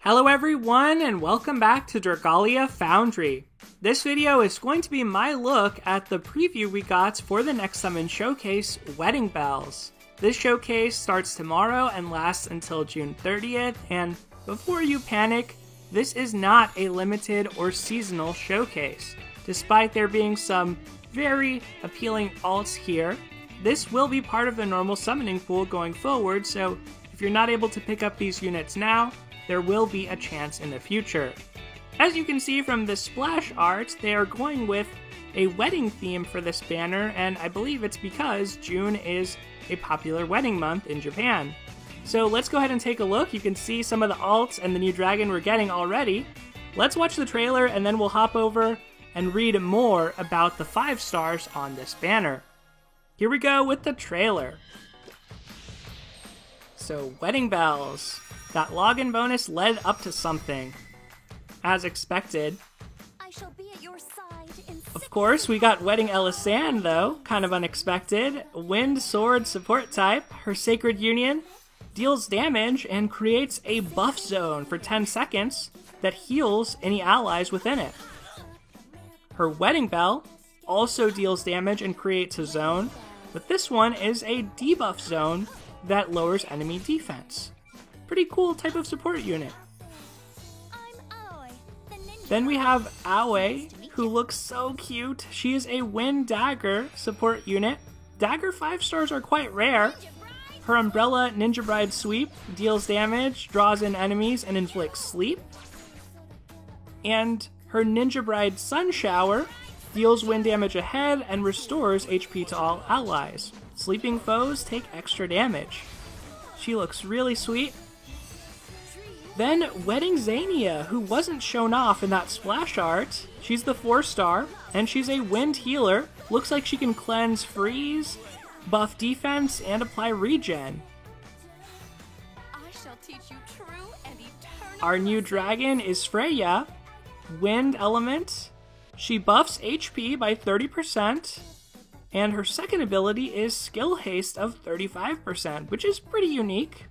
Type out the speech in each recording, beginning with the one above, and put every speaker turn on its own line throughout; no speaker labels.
Hello everyone and welcome back to Dragalia Foundry. This video is going to be my look at the preview we got for the next summon showcase, Wedding Bells. This showcase starts tomorrow and lasts until June 30th, and before you panic, this is not a limited or seasonal showcase. Despite there being some very appealing alts here, this will be part of the normal summoning pool going forward, so if you're not able to pick up these units now, there will be a chance in the future. As you can see from the splash art, they are going with a wedding theme for this banner, and I believe it's because June is a popular wedding month in Japan. So let's go ahead and take a look. You can see some of the alts and the new dragon we're getting already. Let's watch the trailer and then we'll hop over and read more about the 5 stars on this banner. Here we go with the trailer. So, Wedding Bells. That login bonus led up to something. As expected.
I shall be at your side in
Of course, we got Wedding Elisanne though, kind of unexpected. Wind Sword support type. Her Sacred Union deals damage and creates a buff zone for 10 seconds that heals any allies within it. Her Wedding Bell also deals damage and creates a zone, but this one is a debuff zone that lowers enemy defense. Pretty cool type of support unit. Then we have Aoi, who looks so cute. She is a Wind Dagger support unit. Dagger 5 stars are quite rare. Her Umbrella Ninja Bride Sweep deals damage, draws in enemies, and inflicts sleep. And her Ninja Bride Sun Shower deals wind damage ahead and restores HP to all allies. Sleeping foes take extra damage. She looks really sweet. Then Wedding Xania, who wasn't shown off in that splash art. She's the 4-star, and she's a wind healer. Looks like she can cleanse freeze, buff defense, and apply regen.
I shall teach you true and eternal.
Our new dragon is Freya, wind element. She buffs HP by 30%, and her second ability is skill haste of 35%, which is pretty unique.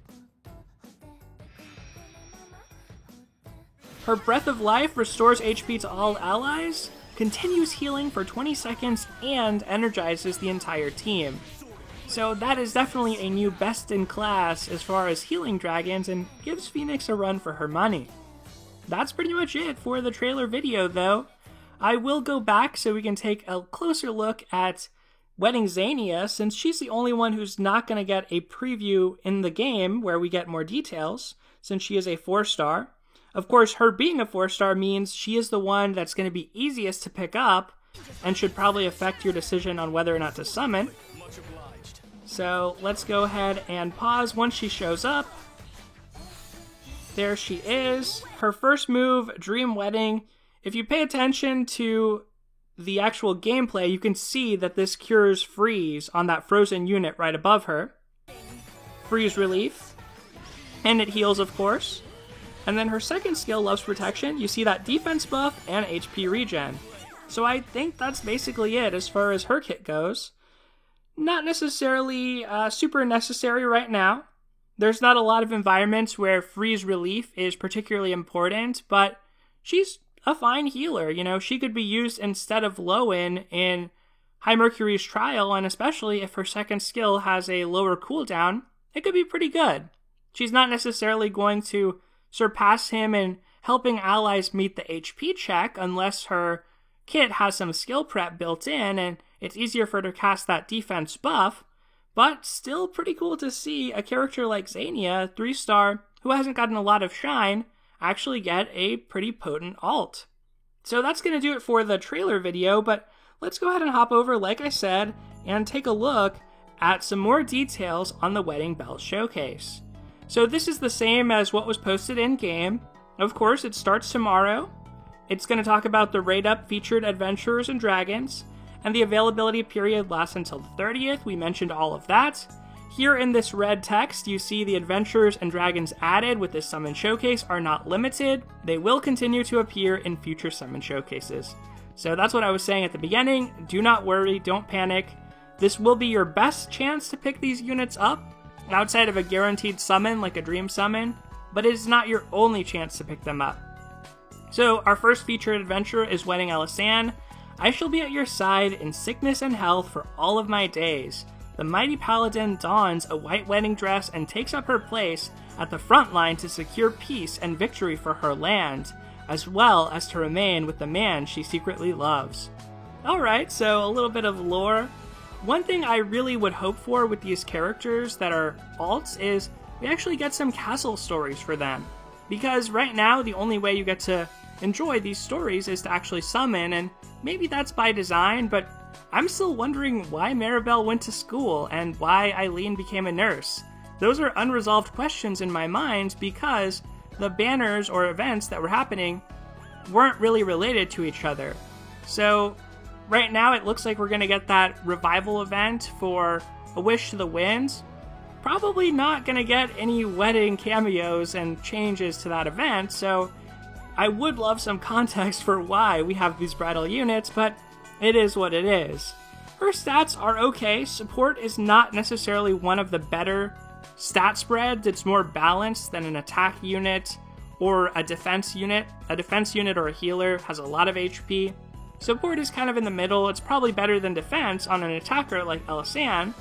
Her Breath of Life restores HP to all allies, continues healing for 20 seconds, and energizes the entire team. So that is definitely a new best in class as far as healing dragons and gives Phoenix a run for her money. That's pretty much it for the trailer video though. I will go back so we can take a closer look at Wedding Xania, since she's the only one who's not going to get a preview in the game where we get more details, since she is a 4-star. Of course, her being a 4-star means she is the one that's going to be easiest to pick up and should probably affect your decision on whether or not to summon. So let's go ahead and pause once she shows up. There she is. Her first move, Dream Wedding. If you pay attention to the actual gameplay, you can see that this cures freeze on that frozen unit right above her. Freeze relief. And it heals, of course. And then her second skill, Love's Protection, you see that defense buff and HP regen. So I think that's basically it as far as her kit goes. Not necessarily super necessary right now. There's not a lot of environments where freeze relief is particularly important, but she's a fine healer. You know, she could be used instead of Lowen in High Mercury's Trial, and especially if her second skill has a lower cooldown, it could be pretty good. She's not necessarily going to surpass him in helping allies meet the HP check unless her kit has some skill prep built in and it's easier for her to cast that defense buff, but still pretty cool to see a character like Xania, 3-star, who hasn't gotten a lot of shine, actually get a pretty potent alt. So that's going to do it for the trailer video, but let's go ahead and hop over, like I said, and take a look at some more details on the Wedding Bells showcase. So this is the same as what was posted in-game. Of course, it starts tomorrow. It's going to talk about the raid-up featured adventurers and dragons, and the availability period lasts until the 30th. We mentioned all of that. Here in this red text, you see the adventurers and dragons added with this summon showcase are not limited. They will continue to appear in future summon showcases. So that's what I was saying at the beginning. Do not worry, don't panic. This will be your best chance to pick these units up outside of a guaranteed summon like a dream summon. but it is not your only chance to pick them up. So our first featured adventure is Wedding Alisanne. I shall be at your side in sickness and health for all of my days. The mighty paladin dons a white wedding dress and takes up her place at the front line to secure peace and victory for her land, as well as to remain with the man she secretly loves. Alright, so a little bit of lore. One thing I really would hope for with these characters that are alts is we actually get some castle stories for them. Because right now, the only way you get to enjoy these stories is to actually summon, and maybe that's by design, but I'm still wondering why Maribel went to school and why Eileen became a nurse. Those are unresolved questions in my mind because the banners or events that were happening weren't really related to each other. So right now it looks like we're going to get that revival event for A Wish to the Winds. Probably not going to get any wedding cameos and changes to that event, so I would love some context for why we have these bridal units, but it is what it is. Her stats are okay. Support is not necessarily one of the better stat spreads. It's more balanced than an attack unit or a defense unit. A defense unit or a healer has a lot of HP. Support is kind of in the middle. It's probably better than defense on an attacker like Alisanne.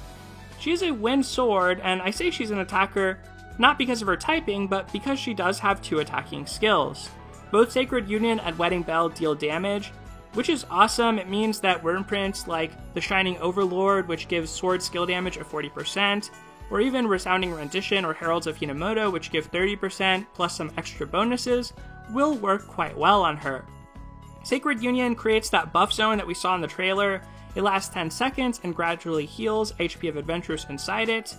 She is a wind sword, and I say she's an attacker not because of her typing, but because she does have 2 attacking skills. Both Sacred Union and Wedding Bell deal damage, which is awesome. It means that Wyrmprints like the Shining Overlord, which gives sword skill damage of 40%, or even Resounding Rendition or Heralds of Hinamoto, which give 30% plus some extra bonuses, will work quite well on her. Sacred Union creates that buff zone that we saw in the trailer. It lasts 10 seconds and gradually heals HP of adventurers inside it.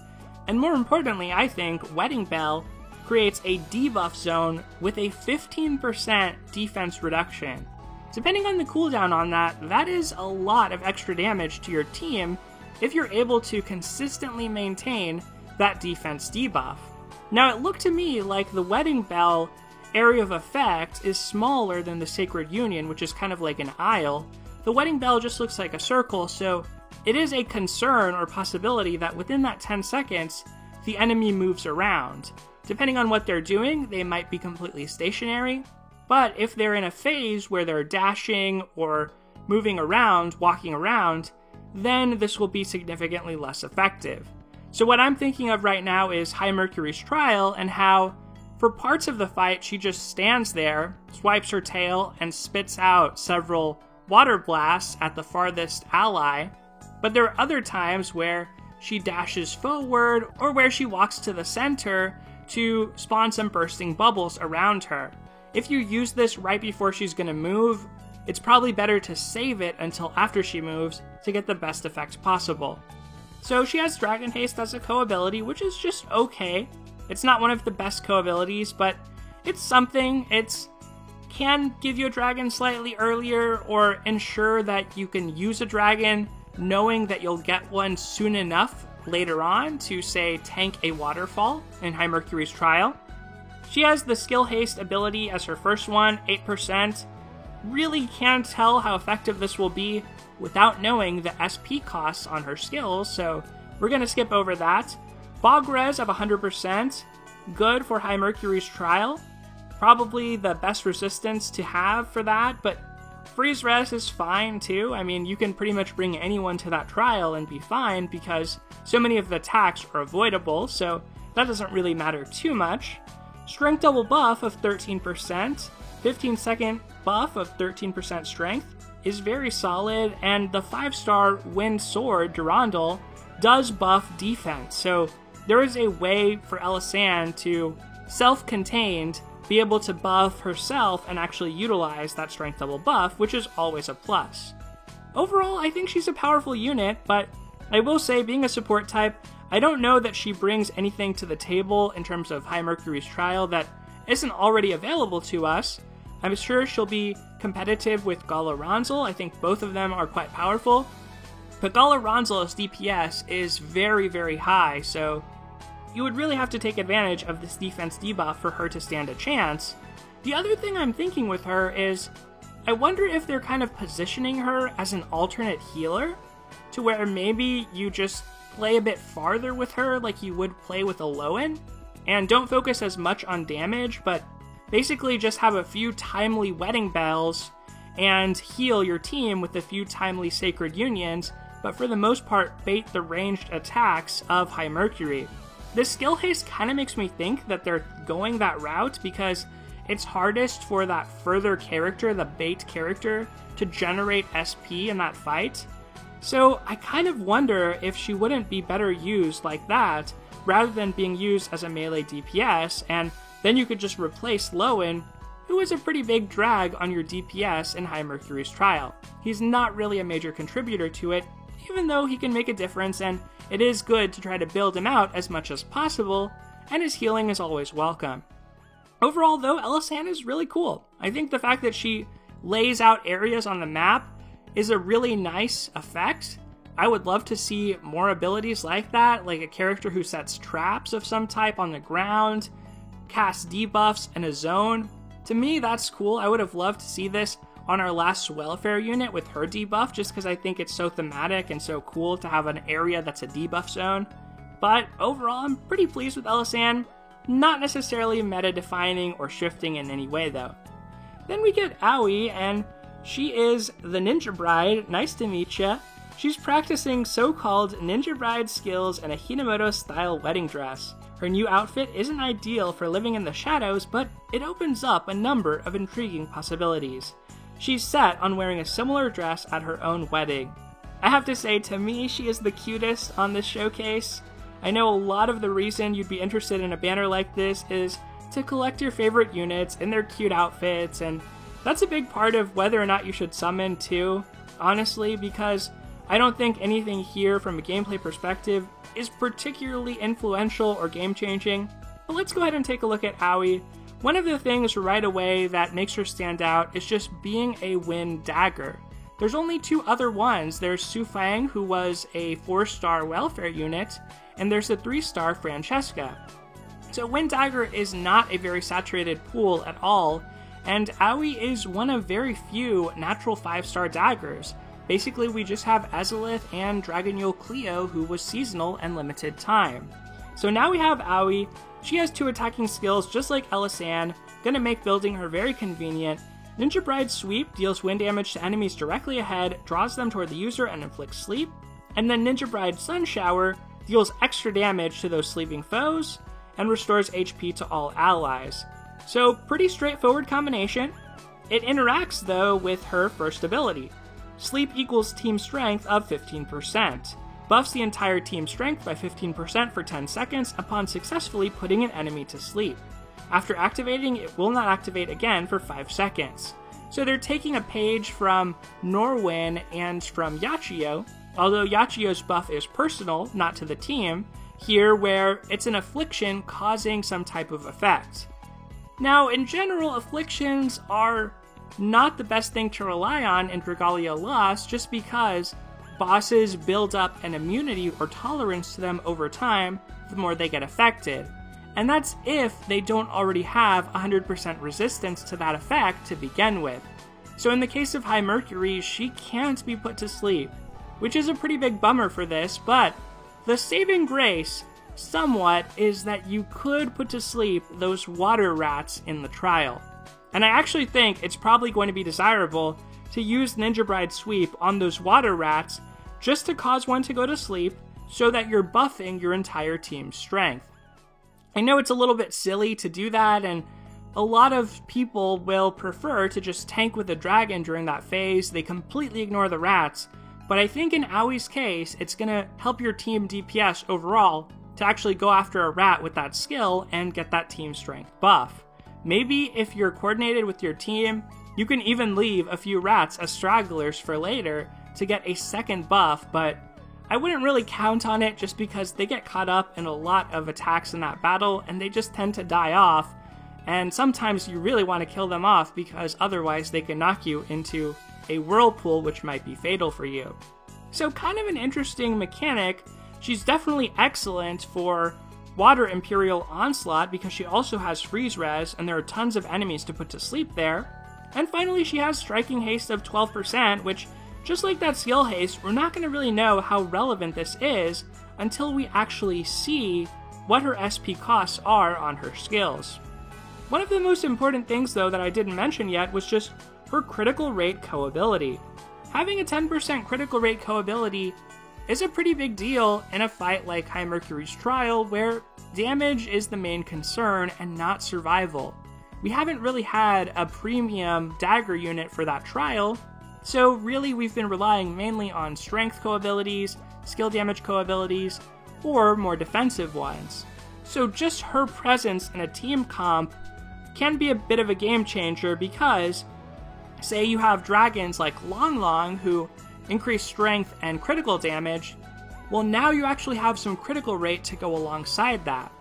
And more importantly, I think, Wedding Bell creates a debuff zone with a 15% defense reduction. Depending on the cooldown on that, that is a lot of extra damage to your team if you're able to consistently maintain that defense debuff. Now, it looked to me like the Wedding Bell area of effect is smaller than the Sacred Union, which is kind of like an aisle. The Wedding Bell just looks like a circle, so it is a concern or possibility that within that 10 seconds, the enemy moves around. Depending on what they're doing, they might be completely stationary, but if they're in a phase where they're dashing or moving around, walking around, then this will be significantly less effective. So what I'm thinking of right now is High Mercury's Trial and how, for parts of the fight, she just stands there, swipes her tail, and spits out several water blasts at the farthest ally, but there are other times where she dashes forward or where she walks to the center to spawn some bursting bubbles around her. If you use this right before she's going to move, it's probably better to save it until after she moves to get the best effect possible. So she has Dragon Haste as a co-ability, which is just okay. It's not one of the best co-abilities, but it's something. It can give you a dragon slightly earlier or ensure that you can use a dragon knowing that you'll get one soon enough later on to, say, tank a waterfall in High Mercury's Trial. She has the Skill Haste ability as her first one, 8%. Really can't tell how effective this will be without knowing the SP costs on her skills, so we're going to skip over that. Bog Res of 100%, good for High Mercury's Trial. Probably the best resistance to have for that, but Freeze Res is fine too. I mean, you can pretty much bring anyone to that trial and be fine because so many of the attacks are avoidable, so that doesn't really matter too much. Strength Double Buff of 13%, 15-second buff of 13% strength is very solid, and the 5-star Wind Sword, Durandal, does buff defense, so there is a way for Alisanne to, self-contained, be able to buff herself and actually utilize that strength double buff, which is always a plus. Overall, I think she's a powerful unit, but I will say, being a support type, I don't know that she brings anything to the table in terms of High Mercury's Trial that isn't already available to us. I'm sure she'll be competitive with Gala Ronzel. I think both of them are quite powerful, but Gala Ronzel's DPS is very, very high, so you would really have to take advantage of this defense debuff for her to stand a chance. The other thing I'm thinking with her is, I wonder if they're kind of positioning her as an alternate healer, to where maybe you just play a bit farther with her like you would play with a Lowen. and don't focus as much on damage, but basically just have a few timely wedding bells and heal your team with a few timely sacred unions, but for the most part bait the ranged attacks of High Mercury. This skill haste kind of makes me think that they're going that route because it's hardest for that further character, the bait character, to generate SP in that fight. So I kind of wonder if she wouldn't be better used like that, rather than being used as a melee DPS, and then you could just replace Lowen, who is a pretty big drag on your DPS in High Mercury's trial. He's not really a major contributor to it, even though he can make a difference, and it is good to try to build him out as much as possible, and his healing is always welcome. Overall, though, Elisande is really cool. I think the fact that she lays out areas on the map is a really nice effect. I would love to see more abilities like that, like a character who sets traps of some type on the ground, casts debuffs in a zone. To me, that's cool. I would have loved to see this on our last welfare unit with her debuff, just because I think it's so thematic and so cool to have an area that's a debuff zone. But overall, I'm pretty pleased with Elisande. Not necessarily meta-defining or shifting in any way, though. Then we get Aoi, and she is the Ninja Bride. Nice to meet ya. She's practicing so-called Ninja Bride skills in a Hinamato-style wedding dress. Her new outfit isn't ideal for living in the shadows, but it opens up a number of intriguing possibilities. She's set on wearing a similar dress at her own wedding. I have to say, to me, she is the cutest on this showcase. I know a lot of the reason you'd be interested in a banner like this is to collect your favorite units in their cute outfits, and that's a big part of whether or not you should summon too, honestly, because I don't think anything here from a gameplay perspective is particularly influential or game-changing. But let's go ahead and take a look at Aoi. One of the things right away that makes her stand out is just being a Wind Dagger. There's only two other ones. There's Su Fang, who was a 4-star welfare unit, and there's a 3-star Francesca. So Wind Dagger is not a very saturated pool at all, and Aoi is one of very few natural 5-star daggers. Basically, we just have Azalith and Dragonule Cleo, who was seasonal and limited time. So now we have Aoi. She has 2 attacking skills just like Elisande, gonna make building her very convenient. Ninja Bride Sweep deals wind damage to enemies directly ahead, draws them toward the user, and inflicts sleep. And then Ninja Bride Sun Shower deals extra damage to those sleeping foes, and restores HP to all allies. So pretty straightforward combination. It interacts though with her first ability. Sleep equals team strength of 15%. Buffs the entire team strength by 15% for 10 seconds upon successfully putting an enemy to sleep. After activating, it will not activate again for 5 seconds. So they're taking a page from Norwyn and from Yachio, although Yachio's buff is personal, not to the team, here where it's an affliction causing some type of effect. Now, in general, afflictions are not the best thing to rely on in Dragalia Lost, just because bosses build up an immunity or tolerance to them over time the more they get affected. And that's if they don't already have 100% resistance to that effect to begin with. So in the case of High Mercury, she can't be put to sleep, which is a pretty big bummer for this, but the saving grace, somewhat, is that you could put to sleep those water rats in the trial. And I actually think it's probably going to be desirable to use Ninja Bride Sweep on those water rats just to cause one to go to sleep so that you're buffing your entire team's strength. I know it's a little bit silly to do that, and a lot of people will prefer to just tank with a dragon during that phase. They completely ignore the rats, but I think in Aoi's case, it's going to help your team DPS overall to actually go after a rat with that skill and get that team strength buff. Maybe if you're coordinated with your team, you can even leave a few rats as stragglers for later to get a second buff, but I wouldn't really count on it just because they get caught up in a lot of attacks in that battle and they just tend to die off, and sometimes you really want to kill them off because otherwise they can knock you into a whirlpool which might be fatal for you. So kind of an interesting mechanic. She's definitely excellent for Water Imperial Onslaught because she also has freeze res and there are tons of enemies to put to sleep there. And finally she has Striking Haste of 12%, which, just like that skill haste, we're not going to really know how relevant this is until we actually see what her SP costs are on her skills. One of the most important things, though, that I didn't mention yet was just her critical rate co-ability. Having a 10% critical rate co-ability is a pretty big deal in a fight like High Mercury's Trial, where damage is the main concern and not survival. We haven't really had a premium dagger unit for that trial, so really we've been relying mainly on strength co-abilities, skill damage co-abilities, or more defensive ones. So just her presence in a team comp can be a bit of a game changer because, say you have dragons like Long Long who increase strength and critical damage, well now you actually have some critical rate to go alongside that.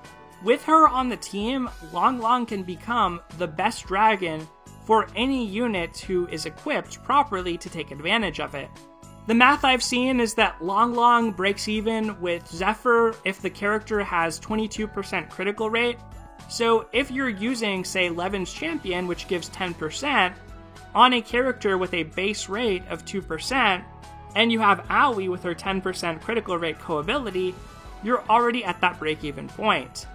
With her on the team, Long Long can become the best dragon for any unit who is equipped properly to take advantage of it. The math I've seen is that Long Long breaks even with Zephyr if the character has 22% critical rate. So if you're using, say, Levin's Champion, which gives 10%, on a character with a base rate of 2%, and you have Aoi with her 10% critical rate co-ability, you're already at that break-even point.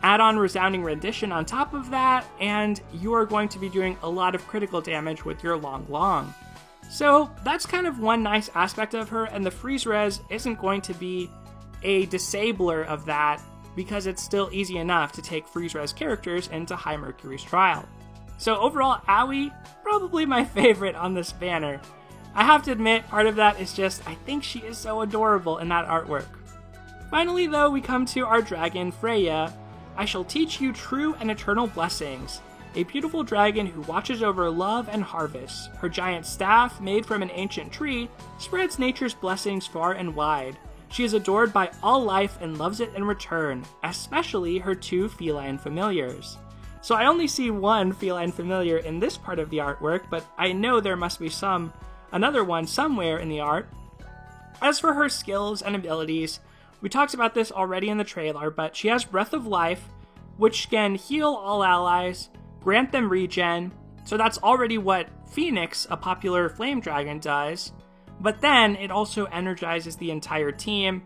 Add on Resounding Rendition on top of that, and you are going to be doing a lot of critical damage with your Long Long. So that's kind of one nice aspect of her, and the freeze res isn't going to be a disabler of that because it's still easy enough to take freeze res characters into High Mercury's Trial. So overall, Aoi, probably my favorite on this banner. I have to admit, part of that is just, I think she is so adorable in that artwork. Finally though, we come to our dragon, Freya. I shall teach you true and eternal blessings. A beautiful dragon who watches over love and harvest. Her giant staff, made from an ancient tree, spreads nature's blessings far and wide. She is adored by all life and loves it in return, especially her two feline familiars. So I only see one feline familiar in this part of the artwork, but I know there must be another one somewhere in the art. As for her skills and abilities, we talked about this already in the trailer, but she has Breath of Life, which can heal all allies, grant them regen, so that's already what Phoenix, a popular flame dragon, does, but then it also energizes the entire team,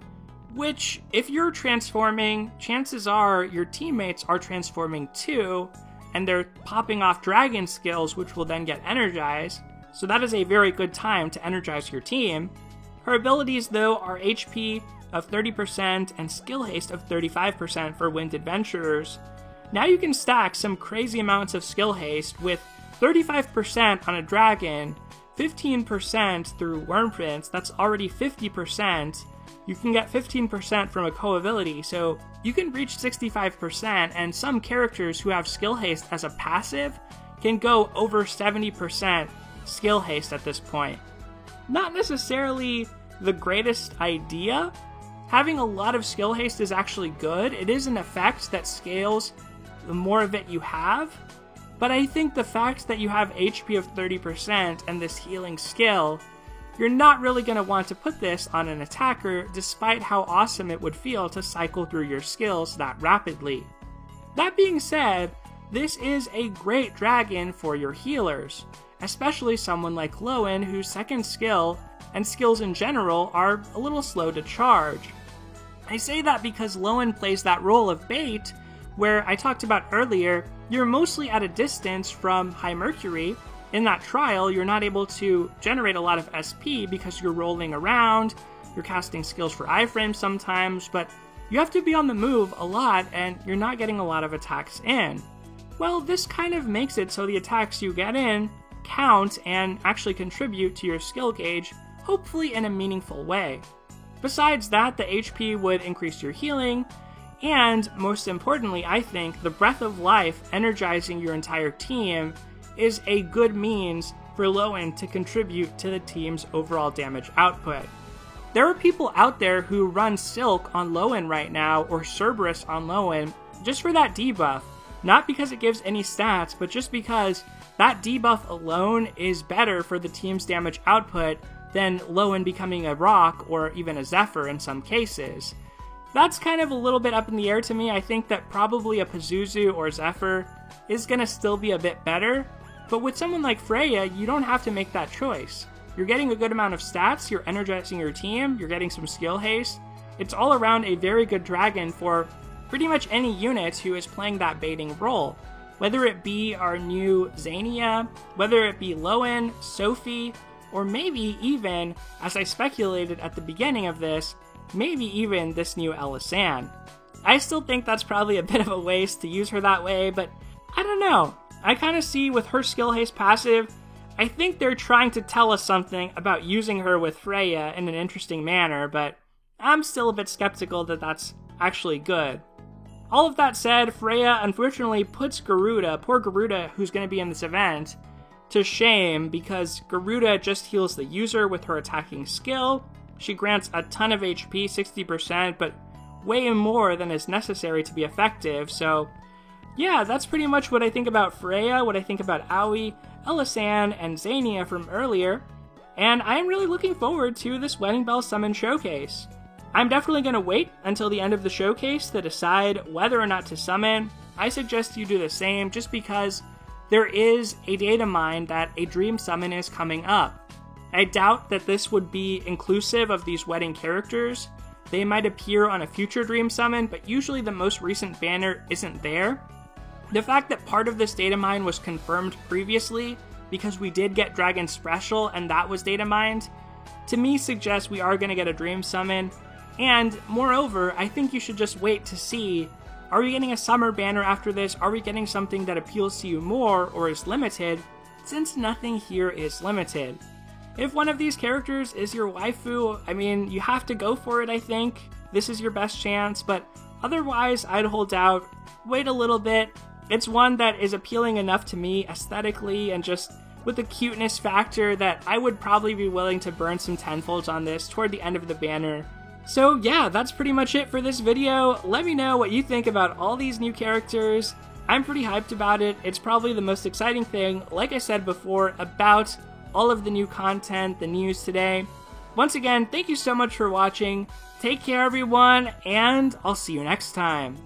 which, if you're transforming, chances are your teammates are transforming too, and they're popping off dragon skills, which will then get energized, so that is a very good time to energize your team. Her abilities, though, are HP of 30% and skill haste of 35% for Winged Adventurers. Now you can stack some crazy amounts of skill haste with 35% on a dragon, 15% through Wyrmprince, that's already 50%. You can get 15% from a co-ability, so you can reach 65%, and some characters who have skill haste as a passive can go over 70% skill haste at this point. Not necessarily the greatest idea. Having a lot of skill haste is actually good. It is an effect that scales the more of it you have, but I think the fact that you have HP of 30% and this healing skill, you're not really going to want to put this on an attacker despite how awesome it would feel to cycle through your skills that rapidly. That being said, this is a great dragon for your healers, especially someone like Lowen, whose second skill and skills in general are a little slow to charge. I say that because Lowen plays that role of bait, where I talked about earlier, you're mostly at a distance from High Mercury. In that trial, you're not able to generate a lot of SP because you're rolling around, you're casting skills for iframes sometimes, but you have to be on the move a lot and you're not getting a lot of attacks in. Well, this kind of makes it so the attacks you get in count and actually contribute to your skill gauge, hopefully in a meaningful way. Besides that, the HP would increase your healing, and most importantly, I think the Breath of Life energizing your entire team is a good means for Lowen to contribute to the team's overall damage output. There are people out there who run Silk on Lowen right now, or Cerberus on Lowen, just for that debuff. Not because it gives any stats, but just because that debuff alone is better for the team's damage output than Lowen becoming a Rock or even a Zephyr in some cases. That's kind of a little bit up in the air to me. I think that probably a Pazuzu or Zephyr is going to still be a bit better, but with someone like Freya, you don't have to make that choice. You're getting a good amount of stats, you're energizing your team, you're getting some skill haste. It's all around a very good dragon for pretty much any unit who is playing that baiting role. Whether it be our new Xania, whether it be Lowen, Sophie, or maybe even, as I speculated at the beginning of this, maybe even this new Elasan. I still think that's probably a bit of a waste to use her that way, but I don't know. I kind of see with her skill haste passive, I think they're trying to tell us something about using her with Freya in an interesting manner, but I'm still a bit skeptical that that's actually good. All of that said, Freya unfortunately puts Garuda, poor Garuda who's going to be in this event, to shame because Garuda just heals the user with her attacking skill. She grants a ton of HP, 60%, but way more than is necessary to be effective, so yeah, that's pretty much what I think about Freya, what I think about Aoi, Elasan, and Xania from earlier, and I'm really looking forward to this Wedding Bell Summon Showcase. I'm definitely going to wait until the end of the showcase to decide whether or not to summon. I suggest you do the same just because there is a data mine that a Dream Summon is coming up. I doubt that this would be inclusive of these wedding characters. They might appear on a future Dream Summon, but usually the most recent banner isn't there. The fact that part of this data mine was confirmed previously because we did get Dragon Special and that was data mined, to me suggests we are going to get a Dream Summon. And moreover, I think you should just wait to see, are we getting a summer banner after this? Are we getting something that appeals to you more or is limited? Since nothing here is limited. If one of these characters is your waifu, I mean, you have to go for it, I think. This is your best chance, but otherwise I'd hold out, wait a little bit. It's one that is appealing enough to me aesthetically and just with the cuteness factor that I would probably be willing to burn some tenfolds on this toward the end of the banner. So yeah, that's pretty much it for this video. Let me know what you think about all these new characters. I'm pretty hyped about it. It's probably the most exciting thing, like I said before, about all of the new content, the news today. Once again, thank you so much for watching. Take care everyone, and I'll see you next time.